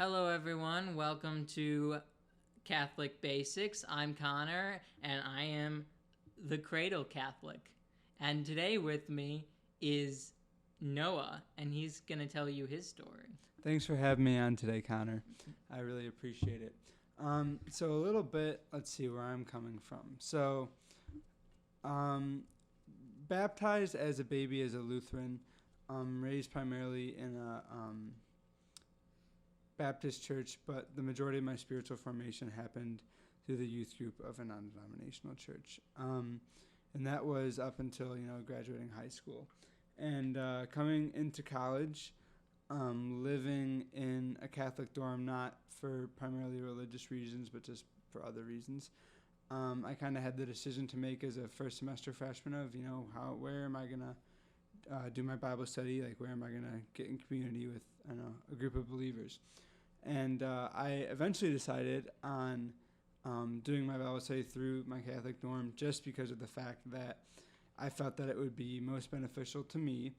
Hello, everyone. Welcome to Catholic Basics. I'm Connor, and I am the Cradle Catholic. And today with me is Noah, and he's going to tell you his story. Thanks for having me on today, Connor. I really appreciate it. So a little bit, let's see where I'm coming from. So, baptized as a baby as a Lutheran, raised primarily in a Baptist church, but the majority of my spiritual formation happened through the youth group of a non-denominational church. And that was up until, graduating high school. And coming into college, living in a Catholic dorm, not for primarily religious reasons, but just for other reasons. I kind of had the decision to make as a first semester freshman of, where am I going to do my Bible study? Like, where am I going to get in community with, a group of believers? And I eventually decided on doing my Bible study through my Catholic dorm just because of the fact that I felt that it would be most beneficial to me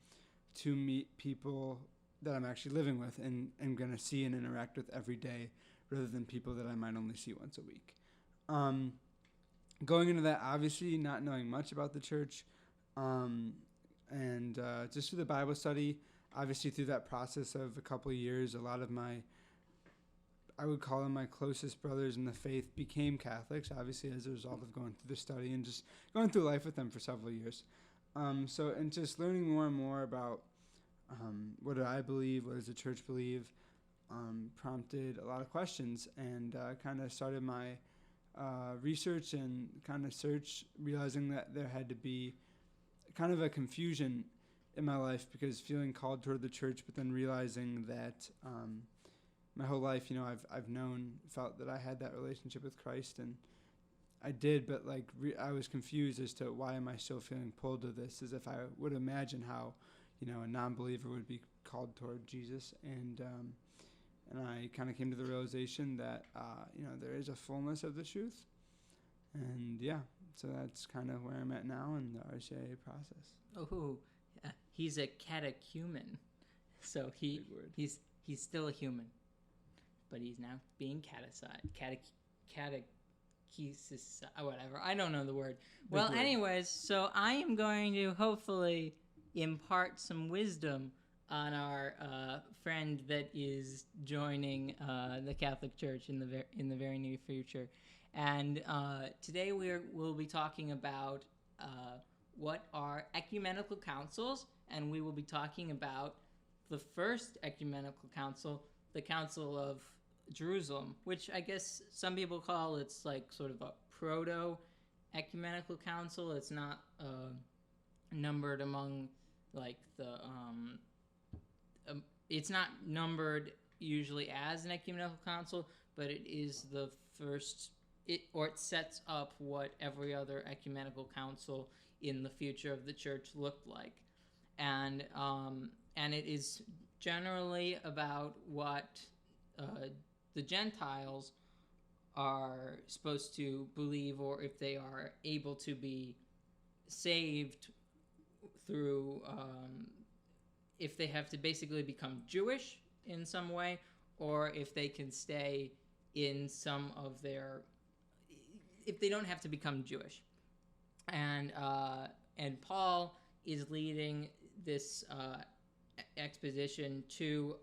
to meet people that I'm actually living with and am going to see and interact with every day rather than people that I might only see once a week. Going into that, obviously not knowing much about the church, and just through the Bible study, obviously through that process of a couple of years, a lot of I would call them my closest brothers in the faith became Catholics, obviously as a result of going through the study and just going through life with them for several years. And just learning more and more about what do I believe, what does the church believe, prompted a lot of questions and kind of started my research and kind of search, realizing that there had to be kind of a confusion in my life because feeling called toward the church, but then realizing that my whole life, I've felt that I had that relationship with Christ, and I did, but I was confused as to why am I still feeling pulled to this, as if I would imagine how, a non-believer would be called toward Jesus, and I kind of came to the realization that, there is a fullness of the truth, and so that's kind of where I'm at now in the RCIA process. Oh, he's a catechumen, so he's still a human. But he's now being catechesis, whatever. I don't know the word. Well, anyways, so I am going to hopefully impart some wisdom on our friend that is joining the Catholic Church in the very near future. And today we'll be talking about what are ecumenical councils, and we will be talking about the first ecumenical council, the Council of Jerusalem, which I guess some people call it's like sort of a proto-ecumenical council. It's not numbered among like the it's not numbered usually as an ecumenical council, but it is the first. It sets up what every other ecumenical council in the future of the church looked like, and it is generally about what the Gentiles are supposed to believe, or if they are able to be saved through, if they have to basically become Jewish in some way, or if they can stay in some of their, if they don't have to become Jewish. And Paul is leading this expedition to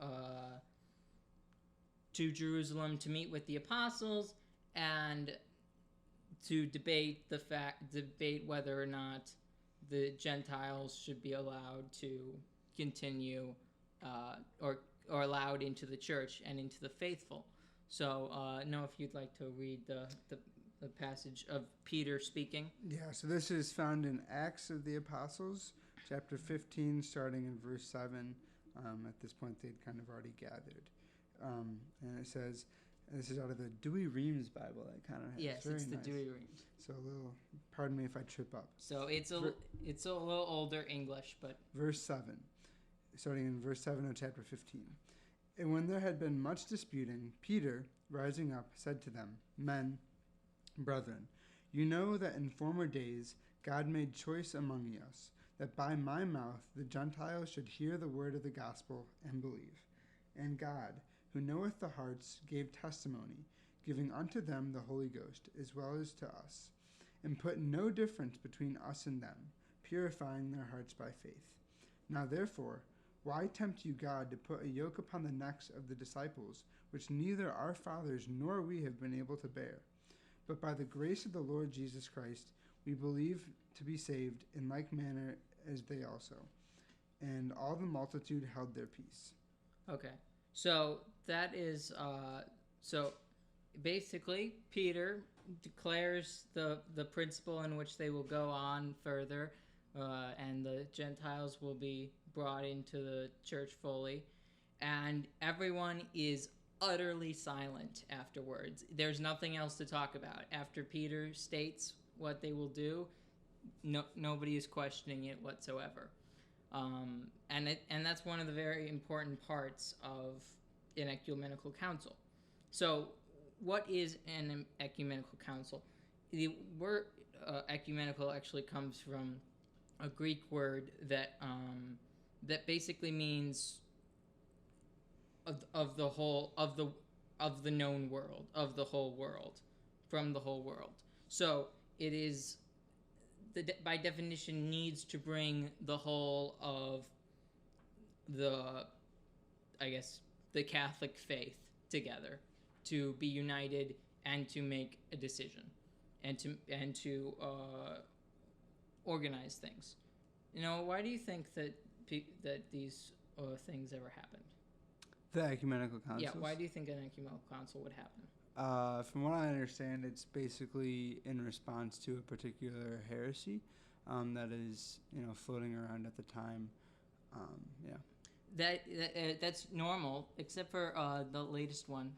Jerusalem to meet with the apostles and to debate whether or not the Gentiles should be allowed to continue or allowed into the church and into the faithful. So, Noah, if you'd like to read the passage of Peter speaking. Yeah, so this is found in Acts of the Apostles, chapter 15, starting in verse 7. At this point, they'd kind of already gathered. And it says, this is out of the Dewey Reams Bible that kind of has. Yes, it's the nice. Dewey Reams. So pardon me if I trip up. So it's a little older English, but. Verse 7, starting in verse 7 of chapter 15. And when there had been much disputing, Peter, rising up, said to them, Men, brethren, you know that in former days God made choice among us, that by my mouth the Gentiles should hear the word of the gospel and believe. And God, who knoweth the hearts, gave testimony, giving unto them the Holy Ghost, as well as to us, and put no difference between us and them, purifying their hearts by faith. Now therefore, why tempt you God to put a yoke upon the necks of the disciples, which neither our fathers nor we have been able to bear? But by the grace of the Lord Jesus Christ, we believe to be saved in like manner as they also. And all the multitude held their peace. Okay. So that is, so basically Peter declares the principle in which they will go on further, and the Gentiles will be brought into the church fully, and everyone is utterly silent afterwards. There's nothing else to talk about. After Peter states what they will do, nobody is questioning it whatsoever. And that's one of the very important parts of an ecumenical council. So what is an ecumenical council? The word ecumenical actually comes from a Greek word that basically means of the whole of the known world, of the whole world, from the whole world. So it is by definition needs to bring the whole of the Catholic faith together, to be united and to make a decision and to organize things. Why do you think that these things ever happened? The ecumenical councils? Yeah, why do you think an ecumenical council would happen? From what I understand, it's basically in response to a particular heresy that is, floating around at the time. That's normal, except for the latest one.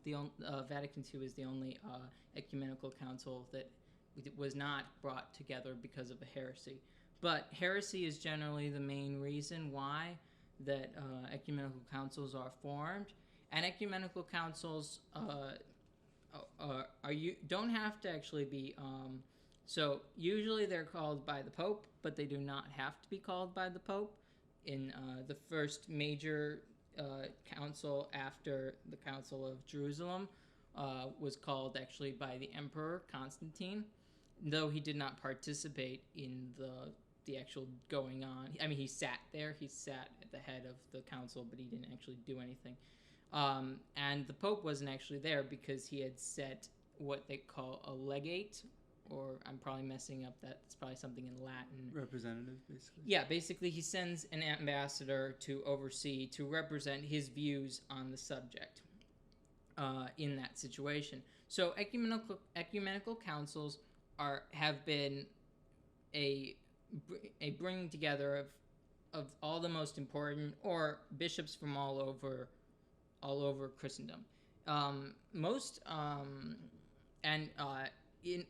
Vatican II is the only ecumenical council that was not brought together because of a heresy. But heresy is generally the main reason why that ecumenical councils are formed, and ecumenical councils don't have to actually be. So usually they're called by the Pope, but they do not have to be called by the Pope. In the first major council after the Council of Jerusalem was called actually by the Emperor Constantine, though he did not participate in the actual going on. I mean, he sat there. He sat at the head of the council, but he didn't actually do anything. And the Pope wasn't actually there because he had set what they call a legate, or I'm probably messing up that. It's probably something in Latin. Representative, basically. Yeah, basically he sends an ambassador to oversee, to represent his views on the subject in that situation. So ecumenical councils have been a bringing together of all the most important, or bishops from all over Christendom.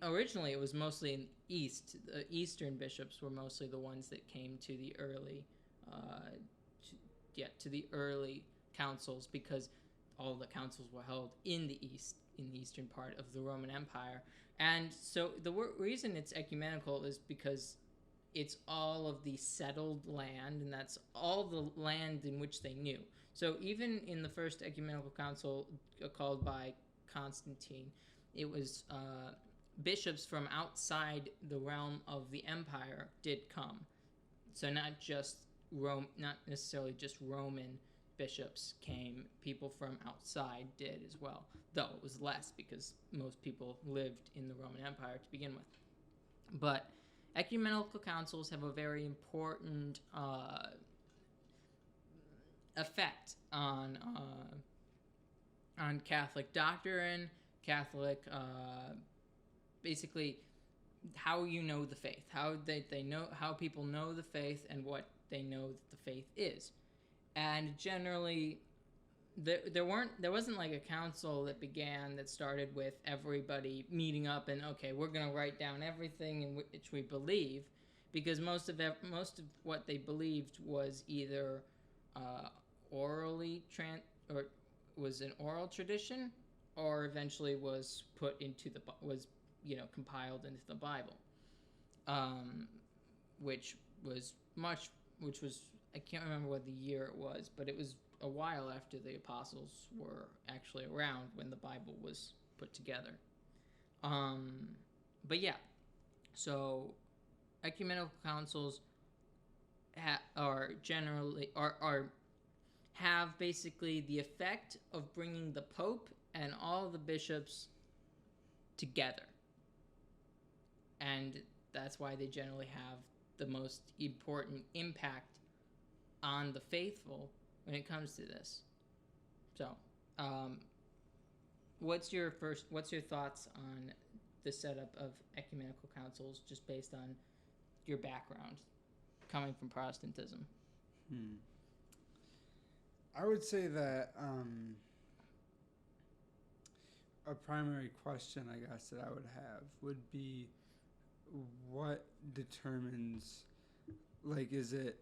Originally it was mostly in the East. The Eastern bishops were mostly the ones that came to the early councils, because all the councils were held in the East, in the eastern part of the Roman Empire. And so the reason it's ecumenical is because it's all of the settled land, and that's all the land in which they knew. So even in the first ecumenical council called by Constantine, it was bishops from outside the realm of the empire did come. So not necessarily just Roman bishops came, people from outside did as well, though it was less because most people lived in the Roman Empire to begin with. But ecumenical councils have a very important effect on Catholic doctrine, Catholic basically how you know the faith, how they know, how people know the faith, and what they know that the faith is. And generally, there wasn't like a council that started with everybody meeting up and, okay, we're going to write down everything in which we believe, because most of what they believed was either or was an oral tradition, or eventually was put into compiled into the Bible, which was I can't remember what the year it was, but it was a while after the apostles were actually around when the Bible was put together. But yeah, so ecumenical councils are generally have basically the effect of bringing the Pope and all the bishops together, and that's why they generally have the most important impact on the faithful when it comes to this. So, what's your thoughts on the setup of ecumenical councils, just based on your background coming from Protestantism? I would say that a primary question, I guess, that I would have would be, what determines, like, is it,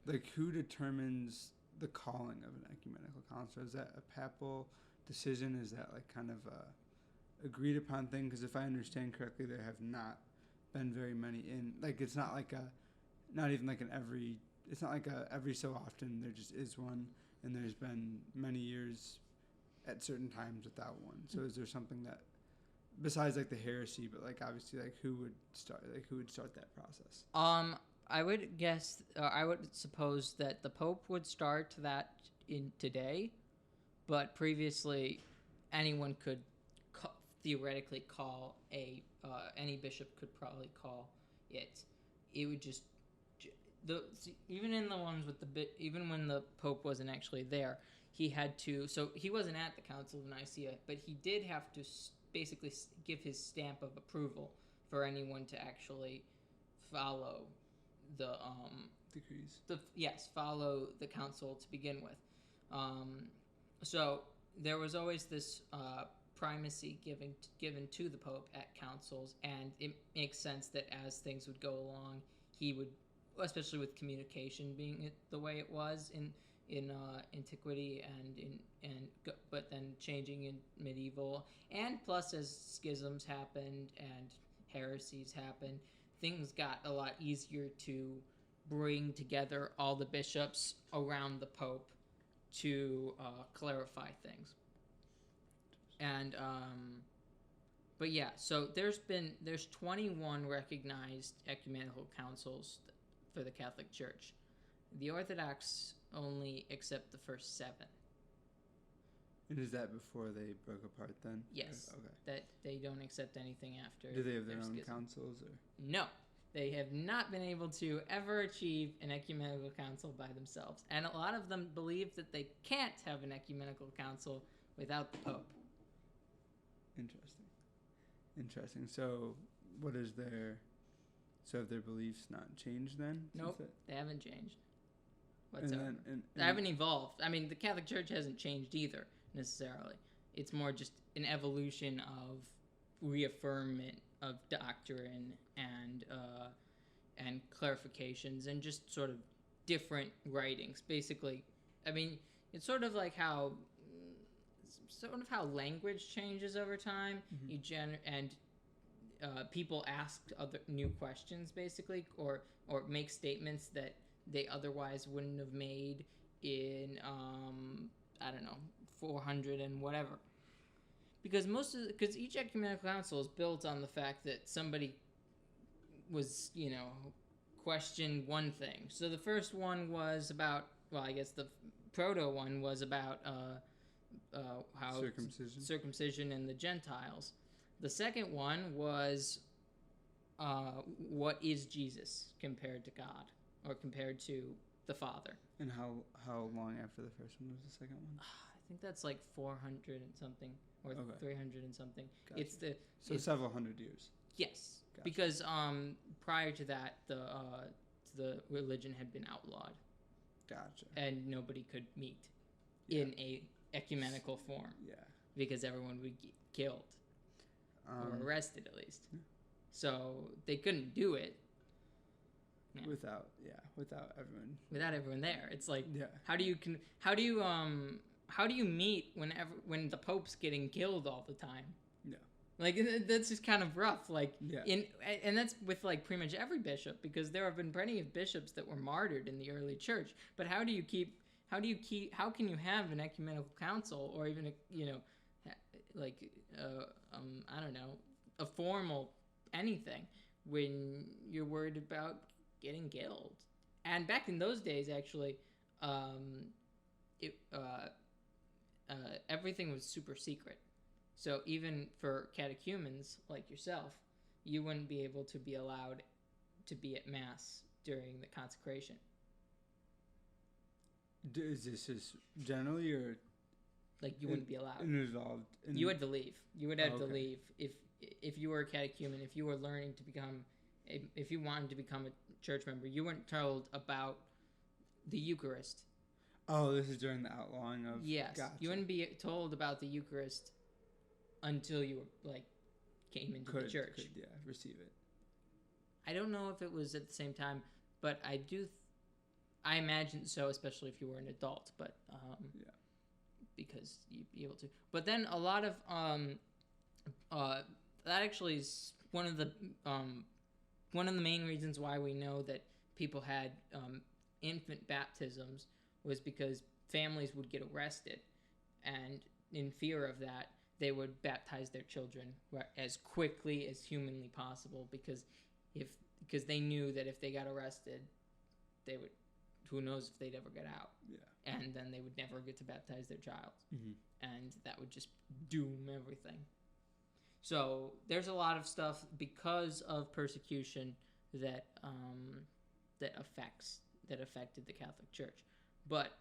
like, who determines the calling of an ecumenical council? Is that a papal decision? Is that, like, kind of a agreed upon thing? Because if I understand correctly, there have not been very many in, like, it's not like not even like it's not like every so often there just is one, and there's been many years at certain times without one. So is there something that, besides like the heresy, but like obviously like who would start that process? I would guess, I would suppose that the Pope would start that in today, but previously anyone could theoretically call any bishop could probably call it. It would just even in the ones with even when the Pope wasn't actually there, he had to. So he wasn't at the Council of Nicaea, but he did have to basically give his stamp of approval for anyone to actually follow the decrees. Follow the council to begin with. So there was always this primacy given to the Pope at councils, and it makes sense that as things would go along, he would, especially with communication being the way it was in antiquity but then changing in medieval, and plus as schisms happened and heresies happened, things got a lot easier to bring together all the bishops around the Pope to clarify things. And but yeah, so there's 21 recognized ecumenical councils for the Catholic Church. The Orthodox only accept the first 7. And is that before they broke apart then? Yes. Okay. That they don't accept anything after. Do they have their own schism. councils? Or? No. They have not been able to ever achieve an ecumenical council by themselves. And a lot of them believe that they can't have an ecumenical council without the Pope. Interesting. So what is so have their beliefs not changed then? Nope, they haven't changed whatsoever. They and haven't evolved. I mean, the Catholic Church hasn't changed either, necessarily. It's more just an evolution of reaffirmment of doctrine and clarifications and just sort of different writings. Basically, I mean, it's sort of like how language changes over time. Mm-hmm. People ask other new questions, basically, or make statements that they otherwise wouldn't have made in 400 and whatever. Because each ecumenical council is built on the fact that somebody was, questioned one thing. So the first one was about, I guess the proto one was about how circumcision and the Gentiles. The second one was what is Jesus compared to God or compared to the Father. And how long after the first one was the second one? I think that's like 400 and something or 300 and something. Gotcha. It's several hundred years. Yes, gotcha. Because prior to that, the religion had been outlawed. Gotcha. And nobody could meet in a ecumenical form. Yeah. Because everyone would get killed or arrested at least. Yeah. So they couldn't do it. Yeah. Without everyone there. It's like, how do you meet when the Pope's getting killed all the time? Yeah. Like, that's just kind of rough. Like, yeah. And that's with like pretty much every bishop, because there have been plenty of bishops that were martyred in the early church. But how do you how can you have an ecumenical council, or even I don't know, a formal anything, when you're worried about getting killed? And back in those days, actually, it everything was super secret. So even for catechumens like yourself, you wouldn't be able to be allowed to be at mass during the consecration. Is this just generally, or like you wouldn't be allowed? Involved. You had to leave. You would have to leave if you were a catechumen. If you were learning to become, if you wanted to become a church member, you weren't told about the Eucharist. Oh, this is during the outlawing of. Yes, gotcha. You wouldn't be told about the Eucharist until you came into the church. Could receive it. I don't know if it was at the same time, but I do. I imagine so, especially if you were an adult. But because you'd be able to. But then a lot of that actually is one of the main reasons why we know that people had infant baptisms, was because families would get arrested, and in fear of that, they would baptize their children as quickly as humanly possible, because they knew that if they got arrested, they would, who knows if they'd ever get out. Yeah. And then they would never get to baptize their child. Mm-hmm. And that would just doom everything. So there's a lot of stuff because of persecution that affected the Catholic Church. But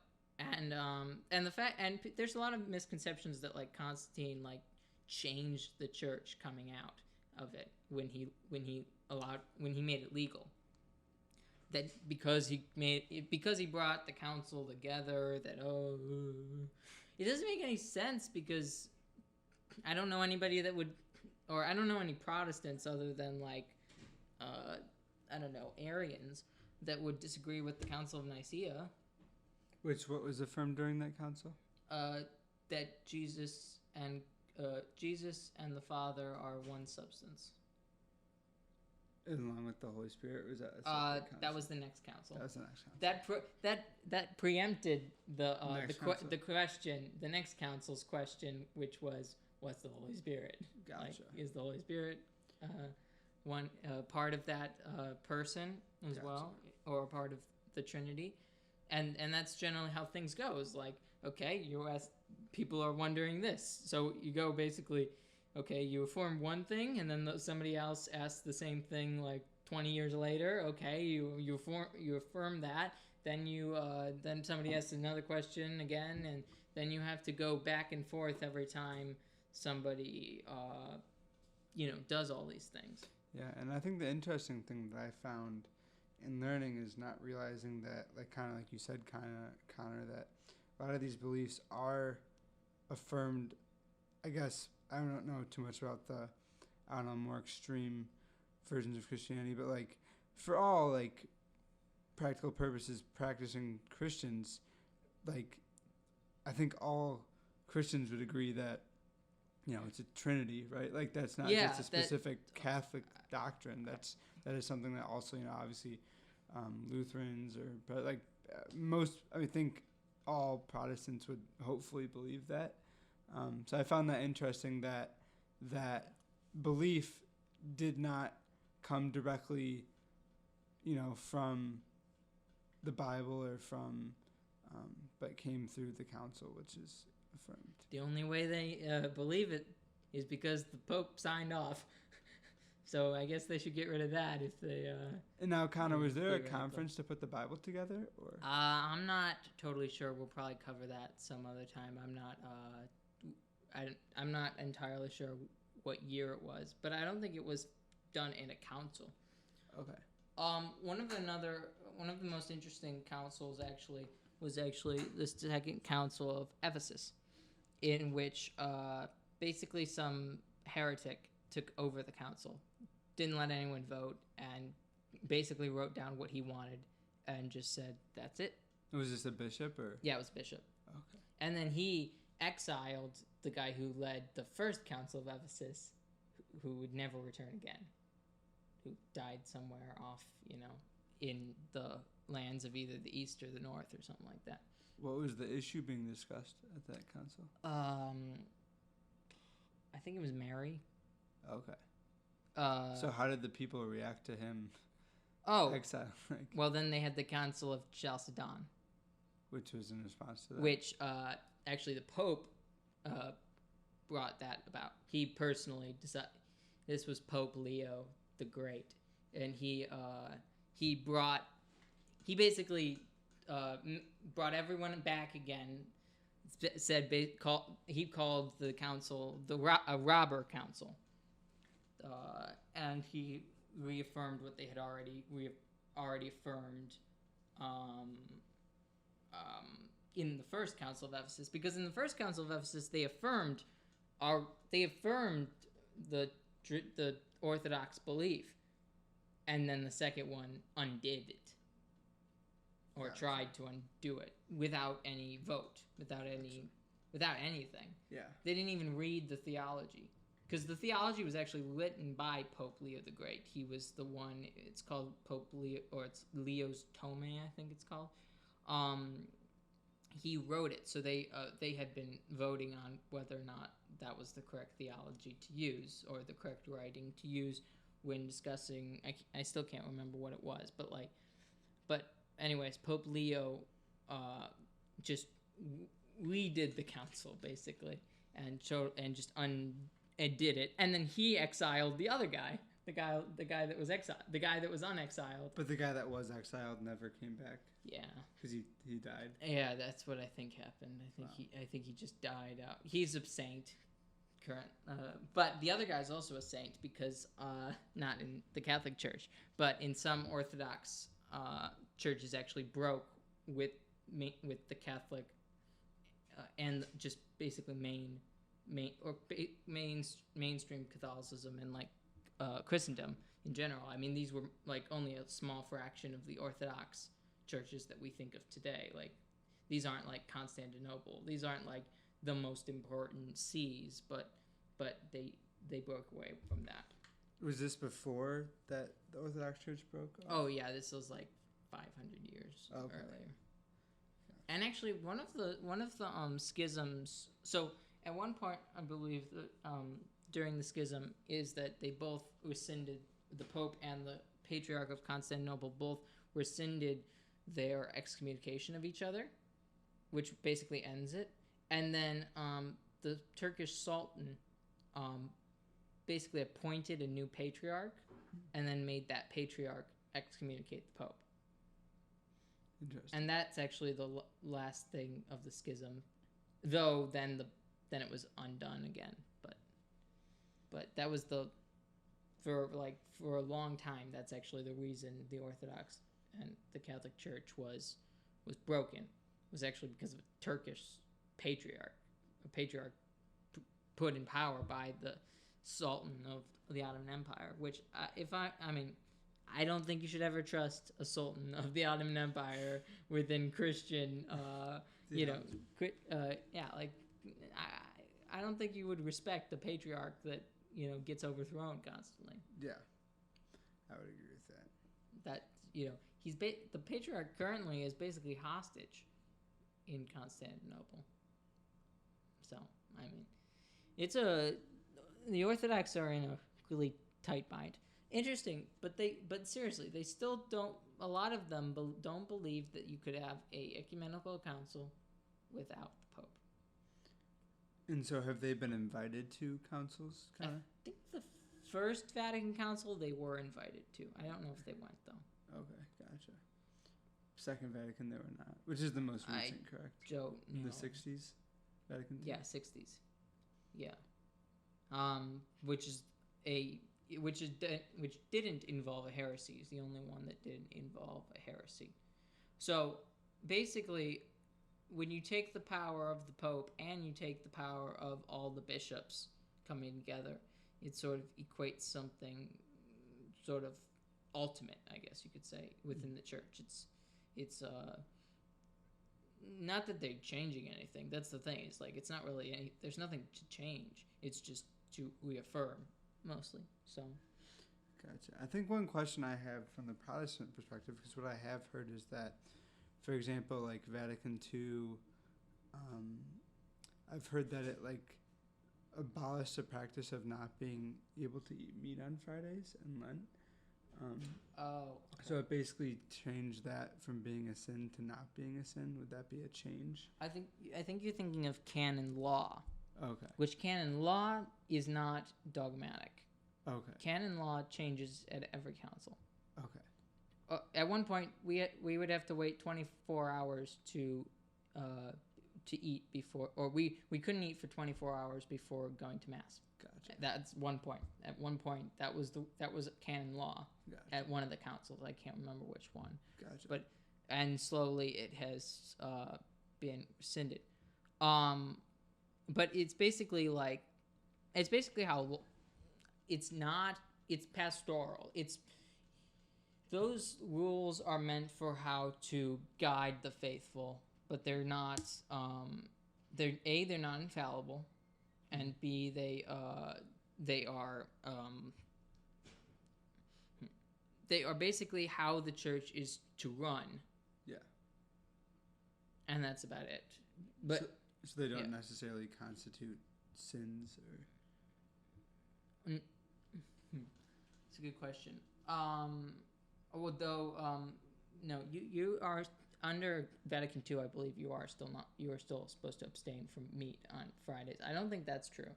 there's a lot of misconceptions that Constantine changed the church coming out of it when he made it legal. That because he brought the council together, it doesn't make any sense, because I don't know anybody that would, or I don't know any Protestants other than Arians that would disagree with the Council of Nicaea. What was affirmed during that council? That Jesus and the Father are one substance. Along with the Holy Spirit, or was that a separate council? That was the next council. That was the next council. That preempted the question, the next council's question, which was, what's the Holy Spirit? Gotcha. Is the Holy Spirit one part of that person as well, or a part of the Trinity? And that's generally how things go. Is you ask, people are wondering this, so you go basically. Okay, you affirm one thing, and then somebody else asks the same thing 20 years later. Okay, you affirm that. Then then somebody asks another question again, and then you have to go back and forth every time somebody does all these things. Yeah, and I think the interesting thing that I found in learning is not realizing that, kind of like you said, Connor, that a lot of these beliefs are affirmed. I guess I don't know too much about the, more extreme versions of Christianity, but for all practical purposes, practicing Christians, I think all Christians would agree that it's a Trinity, right? That's not just a specific Catholic doctrine. That is something that also obviously Lutherans I think all Protestants would hopefully believe that. So I found that interesting that belief did not come directly, from the Bible or from, but came through the council, which is affirmed. The only way they believe it is because the Pope signed off. So I guess they should get rid of that if they... And now, Connor, was there a conference to put the Bible together? Or I'm not totally sure. We'll probably cover that some other time. I'm not entirely sure what year it was, but I don't think it was done in a council. Okay. One of the most interesting councils was the Second Council of Ephesus, in which basically some heretic took over the council, didn't let anyone vote, and basically wrote down what he wanted and just said, that's it. Was this a bishop or? Yeah, it was a bishop. Okay. And then he exiled the guy who led the first Council of Ephesus, who would never return again, who died somewhere off, in the lands of either the east or the north or something like that. What was the issue being discussed at that council? I think it was Mary. Okay. So how did the people react to him? Exile. Well, then they had the Council of Chalcedon, Which was in response to that. Which actually the Pope brought that about. He personally decided. This was Pope Leo the Great, and he basically brought everyone back again. He called the council a robber council, and he reaffirmed what they had already affirmed in the first Council of Ephesus. Because in the first Council of Ephesus, they affirmed the Orthodox belief, and then the second one undid it, or tried to undo it without any vote, without anything. Yeah. They didn't even read the theology, because the theology was actually written by Pope Leo the Great. He was the one. It's called Pope Leo, or it's Leo's Tome, I think it's called. He wrote it, so they had been voting on whether or not that was the correct theology to use, or the correct writing to use when discussing. I still can't remember what it was, but anyways, Pope Leo just redid the council basically, and just undid it, and then he exiled the other guy, the guy that was exiled, the guy that was unexiled. But the guy that was exiled never came back. Yeah, because he died. Yeah, that's what I think happened. I think he just died out. He's a saint, but the other guy's also a saint because not in the Catholic Church, but in some Orthodox churches actually broke with the Catholic and just basically mainstream Catholicism and like Christendom in general. I mean, these were like only a small fraction of the Orthodox churches that we think of today. Like, these aren't like Constantinople. These aren't like the most important sees, but they broke away from that. Was this before that the Orthodox Church broke off? Oh yeah, this was like 500 years earlier. And actually, one of the schisms. So at one point, I believe that during the schism is that they both rescinded, the Pope and the Patriarch of Constantinople both rescinded their excommunication of each other, which basically ends it. And then the Turkish Sultan basically appointed a new patriarch, and then made that patriarch excommunicate the Pope. Interesting. And that's actually the last thing of the schism, though then it was undone again. But that was for a long time, that's actually the reason the Orthodox and the Catholic Church was broken, was actually because of a Turkish patriarch, put in power by the Sultan of the Ottoman Empire. Which I don't think you should ever trust a Sultan of the Ottoman Empire within Christian, I don't think you would respect the patriarch that gets overthrown constantly. Yeah, I would agree with that. That the patriarch currently is basically hostage in Constantinople. So I mean, the Orthodox are in a really tight bind. Interesting, but seriously, they still don't. A lot of them don't believe that you could have a ecumenical council without the Pope. And so, have they been invited to councils? I think the first Vatican Council they were invited to. I don't know if they went though. Okay, gotcha. Second Vatican, they were not, which is the most recent, correct? In the 60s, Vatican II? Yeah, 60s. Yeah. Which didn't involve a heresy. Is the only one that didn't involve a heresy. So basically, when you take the power of the Pope and you take the power of all the bishops coming together, it sort of equates something sort of ultimate, I guess you could say, within the church. It's not that they're changing anything. That's the thing. It's like it's not really there's nothing to change. It's just to reaffirm mostly. So gotcha. I think one question I have from the Protestant perspective, because what I have heard is that for example, like Vatican II, I've heard that it like abolished the practice of not being able to eat meat on Fridays in Lent. So it basically changed that from being a sin to not being a sin. Would that be a change? I think you're thinking of Canon Law. Okay. Which Canon Law is not dogmatic. Okay. Canon Law changes at every council. Okay. At one point, we would have to wait 24 hours to eat before, or we couldn't eat for 24 hours before going to mass. Gotcha. That's one point. At one point, that was Canon Law. Gotcha. At one of the councils. I can't remember which one. Gotcha. And slowly it has been rescinded. But it's basically how it's pastoral. Those rules are meant for how to guide the faithful, but they're not. They're not infallible, and B, they are basically how the church is to run. Yeah. And that's about it. But so they don't necessarily constitute sins, or. It's a good question. No, you are under Vatican II. I believe you are still supposed to abstain from meat on Fridays. I don't think that's true,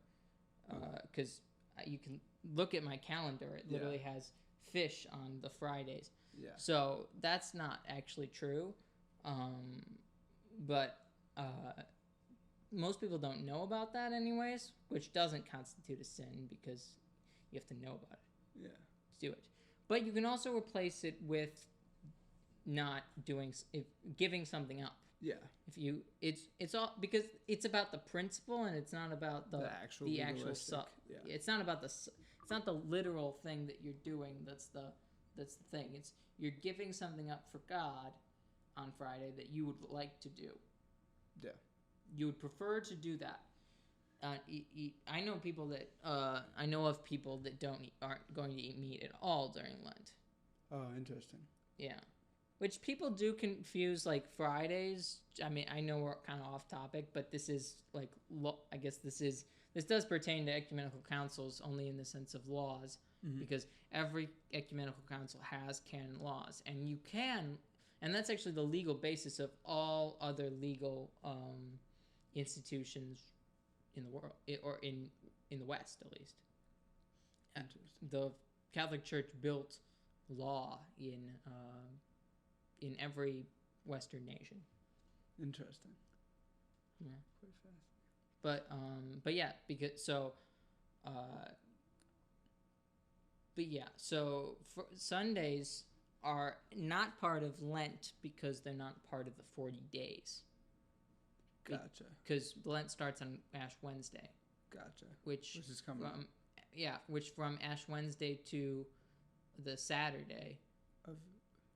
because you can look at my calendar. It literally has fish on the Fridays. Yeah. So that's not actually true, but most people don't know about that anyways, which doesn't constitute a sin because you have to know about it. Yeah. To do it. But you can also replace it with not giving something up. Yeah. It's all because it's about the principle and it's not about the actual stuff. Yeah. It's not about it's not the literal thing that you're doing. That's the thing. You're giving something up for God on Friday that you would like to do. Yeah. You would prefer to do that. I know people that I know of people that aren't going to eat meat at all during Lent. Oh, interesting. Yeah, which people do confuse like Fridays. I mean, I know we're kind of off topic, but this is like I guess this does pertain to ecumenical councils only in the sense of laws, because every ecumenical council has canon laws, and that's actually the legal basis of all other legal institutions in the world, or in the West at least. The Catholic Church built law in every Western nation. Interesting. Yeah. Quite fast. But yeah, so for Sundays are not part of Lent because they're not part of the 40 days. Gotcha. Because Lent starts on Ash Wednesday. Gotcha. Which is coming up. Which from Ash Wednesday to the Saturday Of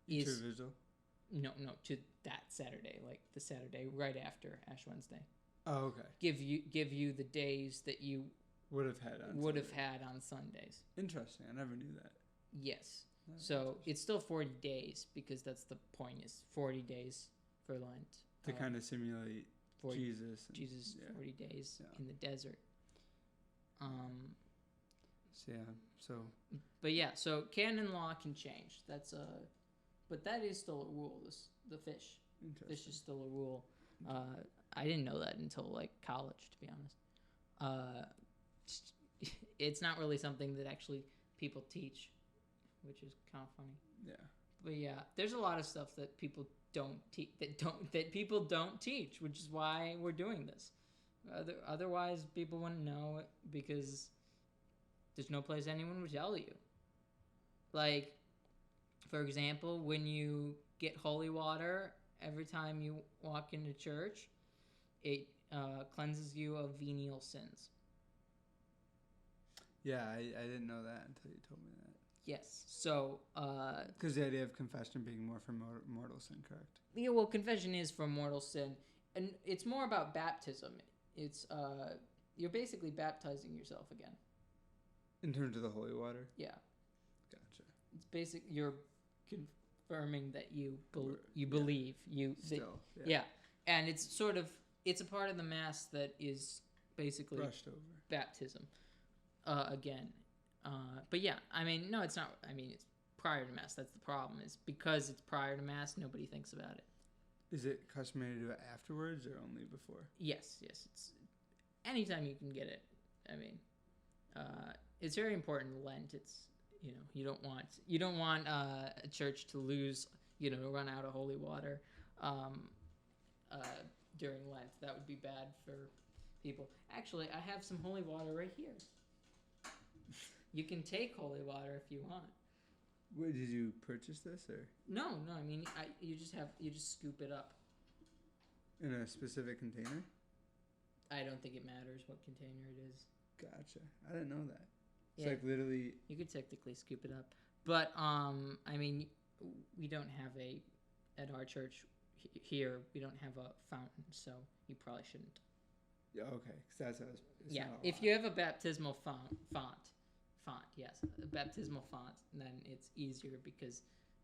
Easter Vigil? No, to that Saturday, like the Saturday right after Ash Wednesday. Oh, okay. Give you the days that you would have had on Sundays. Interesting. I never knew that. Yes. So it's still 40 days because that's the point, is 40 days for Lent. To kind of simulate Jesus. 40 days in the desert. So canon law can change. But that is still a rule. The fish is still a rule. I didn't know that until like college, to be honest. It's not really something that actually people teach, which is kind of funny. Yeah. But yeah, there's a lot of stuff that people don't teach, that people don't teach, which is why we're doing this. Otherwise, people wouldn't know it because there's no place anyone would tell you. Like, for example, when you get holy water every time you walk into church, it cleanses you of venial sins. Yeah, I didn't know that until you told me that. Yes. So, because the idea of confession being more for mortal sin, correct? Yeah, well, confession is for mortal sin, and it's more about baptism. It's you're basically baptizing yourself again. In terms of the holy water? Yeah. Gotcha. It's basic. You're affirming that you Yeah. believe Still, yeah, and it's sort of it's a part of the mass that is basically brushed over. baptism again. But yeah, I mean, no, it's not. I mean, it's prior to mass. That's the problem. Is because it's prior to mass, nobody thinks about it. Is it customary to do it afterwards or only before? Yes, it's anytime you can get it. I mean, it's very important in Lent. It's you don't want a church to lose to run out of holy water during Lent. That would be bad for people. Actually, I have some holy water right here. You can take holy water if you want. Wait, did you purchase this or No. I mean, you just scoop it up. in a specific container? I don't think it matters what container it is. Gotcha. I didn't know that. It's Yeah. like literally. You could technically scoop it up, but I mean, we don't have at our church here. We don't have a fountain, so you probably shouldn't. Yeah. Okay. 'Cause that's how it's Yeah, not a if lot. you have a baptismal font, yes, a baptismal font, then it's easier because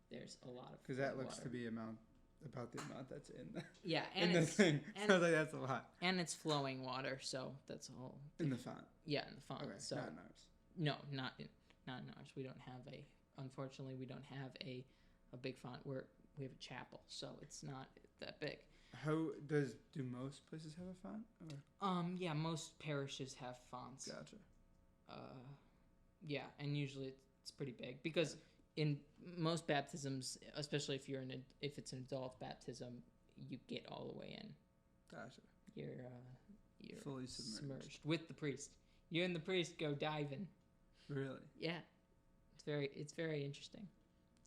there's a lot of. Because that looks water. to be about the amount that's in the Yeah, in and the it's thing. and, Sounds like that's a lot and it's flowing water, so that's all. in the font. Yeah, in the font. Okay, So not in ours. no, not in ours. We don't have unfortunately, we don't have a big font. We have a chapel, so it's not that big. How do most places have a font? Or? Yeah, most parishes have fonts. Gotcha. Yeah, and usually it's pretty big because in most baptisms, especially if it's an adult baptism, you get all the way in. Gotcha. You're Fully submerged with the priest. You and the priest go diving. Really? Yeah, it's very interesting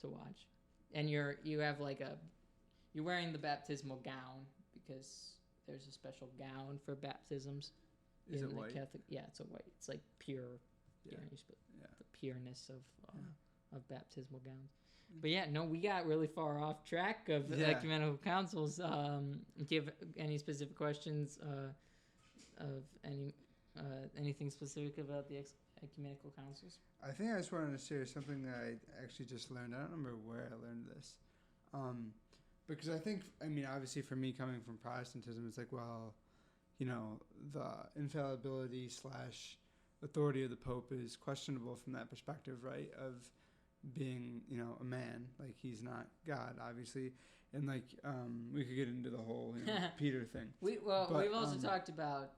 to watch, and you're wearing the baptismal gown because there's a special gown for baptisms. Is in it the white? Catholic, yeah, it's a white. It's like pure. Yeah. The pureness of baptismal gowns. But yeah, no, we got really far off track of ecumenical councils. Do you have any specific questions of anything specific about the ecumenical councils? I think I just wanted to share something that I actually just learned. I don't remember where I learned this. Because I mean, obviously for me coming from Protestantism, it's like, well, the infallibility / authority of the Pope is questionable from that perspective, right? Of being, a man, like he's not God, obviously, and like we could get into the whole Peter thing. We've also talked about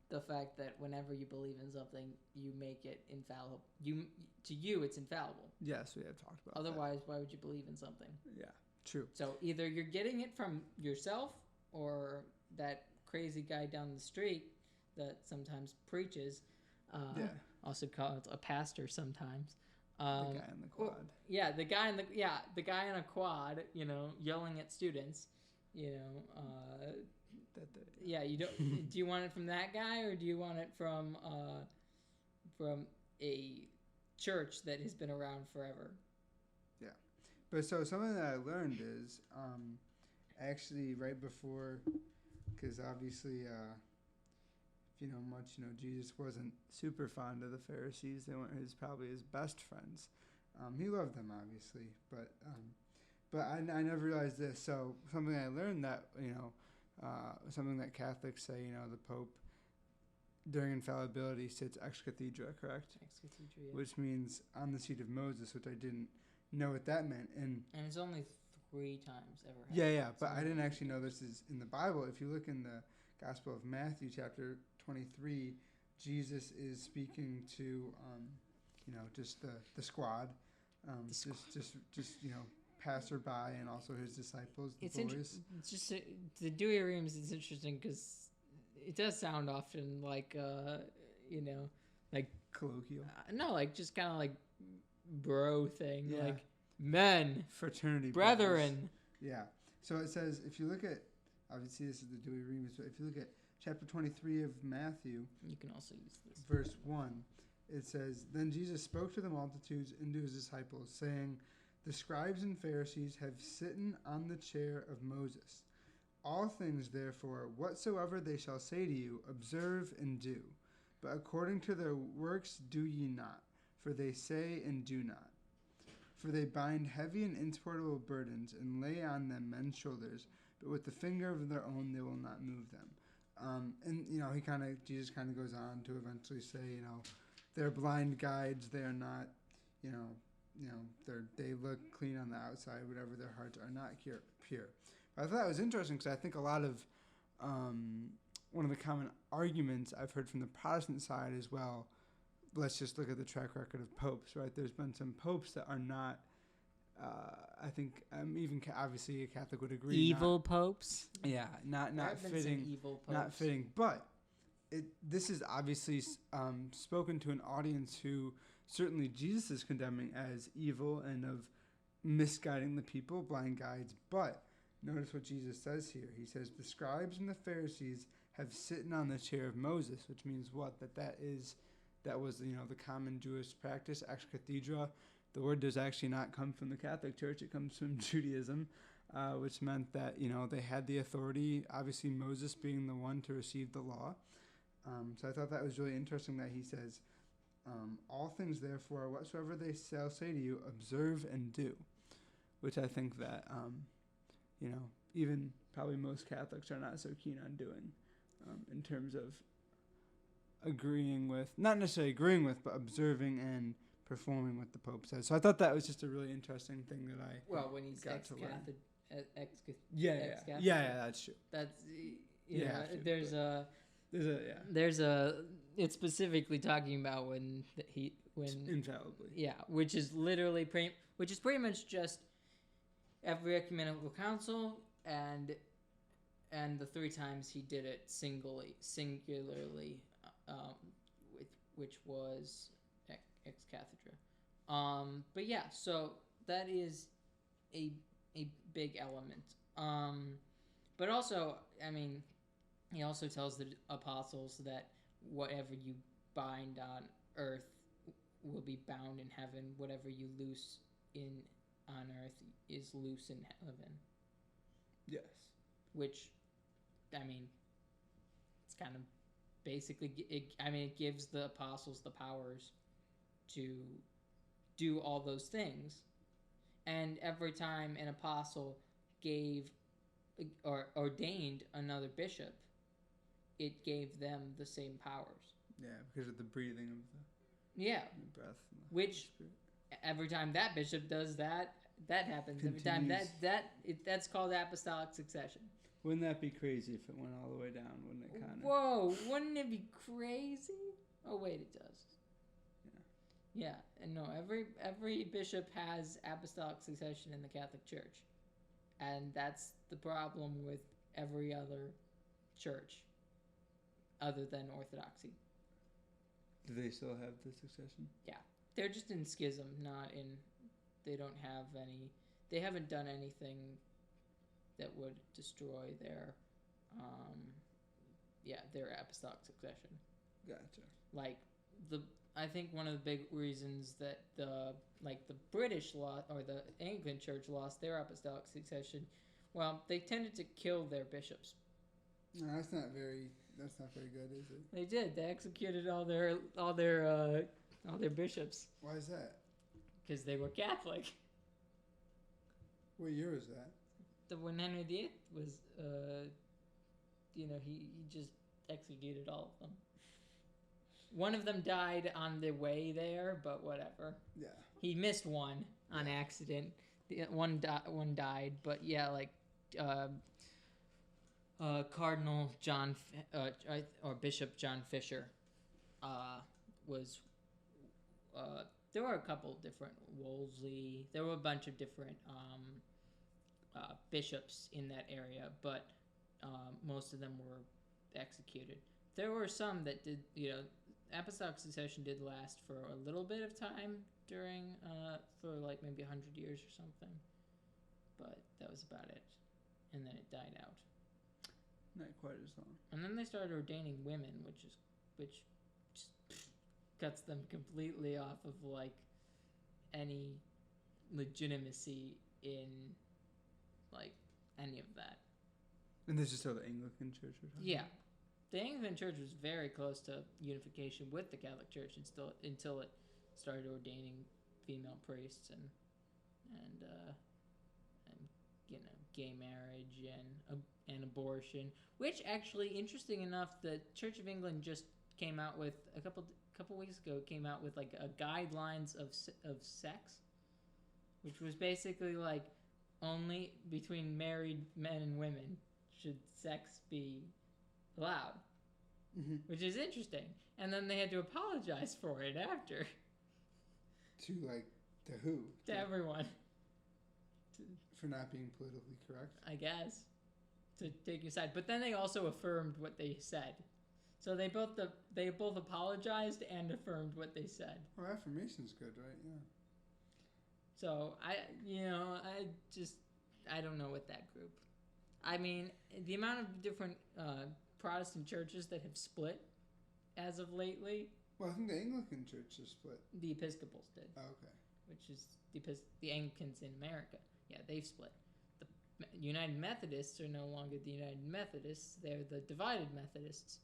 the fact that whenever you believe in something, you make it infallible. To you, it's infallible. Yes, we have talked about. Otherwise, why would you believe in something? Yeah, true. So either you're getting it from yourself or that crazy guy down the street that sometimes preaches. Also called a pastor sometimes. The guy in the quad. The guy in a quad, yelling at students, You don't. Do you want it from that guy, or do you want it from a church that has been around forever? Yeah, but so something that I learned is actually right before, because obviously if you know much, Jesus wasn't super fond of the Pharisees. They weren't probably his best friends. He loved them obviously, but I never realized this. So something I learned that something that Catholics say, the Pope during infallibility sits ex cathedra, correct? Ex cathedra, yeah. Which means on the seat of Moses, which I didn't know what that meant. And it's only 3 times ever happened. Yeah, but I didn't actually know this is in the Bible. If you look in the Gospel of Matthew, chapter 23, Jesus is speaking to, just the squad, just passerby, and also his disciples, the boys. It's just the Dewey Reams is interesting because it does sound often like like colloquial. No, like just kind of like bro thing, like men, fraternity, brethren. Brothers. Yeah. So it says, if you look at, obviously this is the Dewey Reams, but if you look at chapter 23 of Matthew, you can also use this. Verse 1, it says, "Then Jesus spoke to the multitudes and to his disciples, saying, the scribes and Pharisees have sitten on the chair of Moses. All things, therefore, whatsoever they shall say to you, observe and do. But according to their works do ye not, for they say and do not. For they bind heavy and insupportable burdens and lay on them men's shoulders, but with the finger of their own they will not move them. And Jesus kind of goes on to eventually say, they're blind guides. They are not, they look clean on the outside, whatever their hearts are not pure. But I thought that was interesting because I think a lot of one of the common arguments I've heard from the Protestant side as well. Let's just look at the track record of popes, right? There's been some popes that are not. I think even obviously a Catholic would agree. Evil popes. Yeah, not fitting. Evil popes. Not fitting, but this is obviously spoken to an audience who certainly Jesus is condemning as evil and of misguiding the people, blind guides. But notice what Jesus says here. He says, "The scribes and the Pharisees have sitten on the chair of Moses," which means what? That was the common Jewish practice, ex cathedra. The word does actually not come from the Catholic Church. It comes from Judaism, which meant that, they had the authority, obviously Moses being the one to receive the law. So I thought that was really interesting that he says, all things, therefore, whatsoever they shall say to you, observe and do, which I think that, even probably most Catholics are not so keen on doing in terms of not necessarily agreeing with, but observing and performing what the Pope says. So I thought that was just a really interesting thing that I when he's ex-Catholic. Yeah, that's true. That's it's specifically talking about when infallibly. Which is pretty much just every ecumenical council and the 3 times he did it singularly, which was ex cathedra. But yeah, so that is a big element. But also, he also tells the apostles that whatever you bind on earth will be bound in heaven. Whatever you loose on earth is loose in heaven. Yes. Which, it's kind of basically, it gives the apostles the powers to do all those things. And every time an apostle gave or ordained another bishop, it gave them the same powers. Yeah, because of the breathing of the breath. Which every time that bishop does that happens. Continues. Every time that's called apostolic succession. Wouldn't that be crazy if it went all the way down? Wouldn't it kind of? Whoa! Wouldn't it be crazy? Oh wait, it does. Yeah, and no, every bishop has apostolic succession in the Catholic Church, and that's the problem with every other church, other than Orthodoxy. Do they still have the succession? Yeah, they're just in schism, not in. They don't have any. They haven't done anything that would destroy their apostolic succession. Gotcha. I think one of the big reasons that the British law or the Anglican Church lost their apostolic succession, well, they tended to kill their bishops. No, that's not very good, is it? They did. They executed all their bishops. Why is that? Because they were Catholic. What year was that? When Henry VIII was, he just executed all of them. One of them died on the way there, but whatever. Yeah. He missed one on accident. One died, but yeah, Cardinal John or Bishop John Fisher was. There were a couple different Wolsey. There were a bunch of different bishops in that area, but most of them were executed. There were some that did, apostolic succession did last for a little bit of time during, for maybe 100 years or something, but that was about it, and then it died out. Not quite as long. And then they started ordaining women, which just cuts them completely off of any legitimacy in any of that. And this is still the Anglican Church we're talking about? The Anglican Church was very close to unification with the Catholic Church until it started ordaining female priests, and and gay marriage and abortion, which actually, interesting enough, the Church of England just came out with a couple weeks ago, came out with like a guidelines of sex, which was basically like only between married men and women should sex be allowed, which is interesting. And then they had to apologize for it after. To who? To everyone. For not being politically correct? I guess. To take your side. But then they also affirmed what they said. So they both apologized and affirmed what they said. Well, affirmation's good, right? Yeah. So I don't know what that group. I mean, the amount of different Protestant churches that have split as of lately. Well, I think the Anglican Church is split. The Episcopals did. Oh, okay. Which is the Anglicans in America. Yeah, they've split. The United Methodists are no longer the United Methodists. They're the Divided Methodists.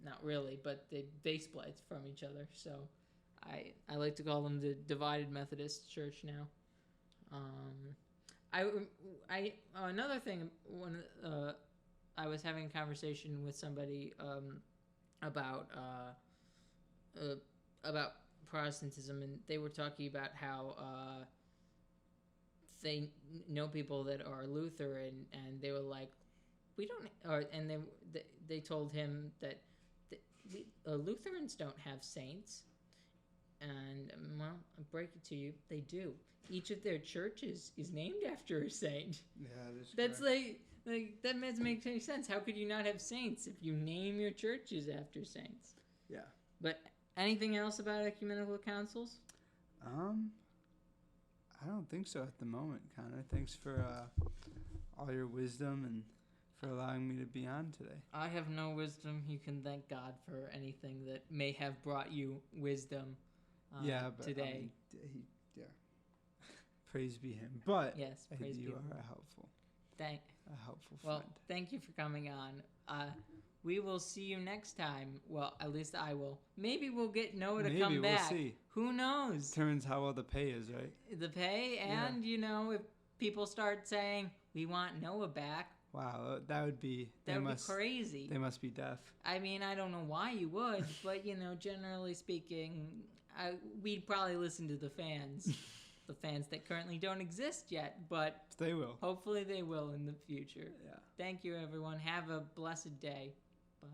Not really, but they split from each other. So I like to call them the Divided Methodist Church now. Another thing, when I was having a conversation with somebody about Protestantism, and they were talking about how they know people that are Lutheran, and they were like, they told him that Lutherans don't have saints, and well, I'll break it to you, they do. Each of their churches is named after a saint. Yeah, that's correct. Like that doesn't make any sense. How could you not have saints if you name your churches after saints? Yeah. But anything else about ecumenical councils? I don't think so at the moment, Connor. Thanks for all your wisdom and for allowing me to be on today. I have no wisdom. You can thank God for anything that may have brought you wisdom today. Yeah. Praise be him. But yes, praise be you him. are a helpful friend. Well, thank you for coming on. We will see you next time. Well, at least I will. Maybe we'll get Noah to come back. We'll see. Who knows? Determines how well the pay is, right? The pay, and if people start saying we want Noah back. Wow, that would be crazy. They must be deaf. I mean, I don't know why you would, but generally speaking, we'd probably listen to the fans. The fans that currently don't exist yet, but they will. Hopefully they will in the future. Yeah. Thank you, everyone. Have a blessed day. Bye.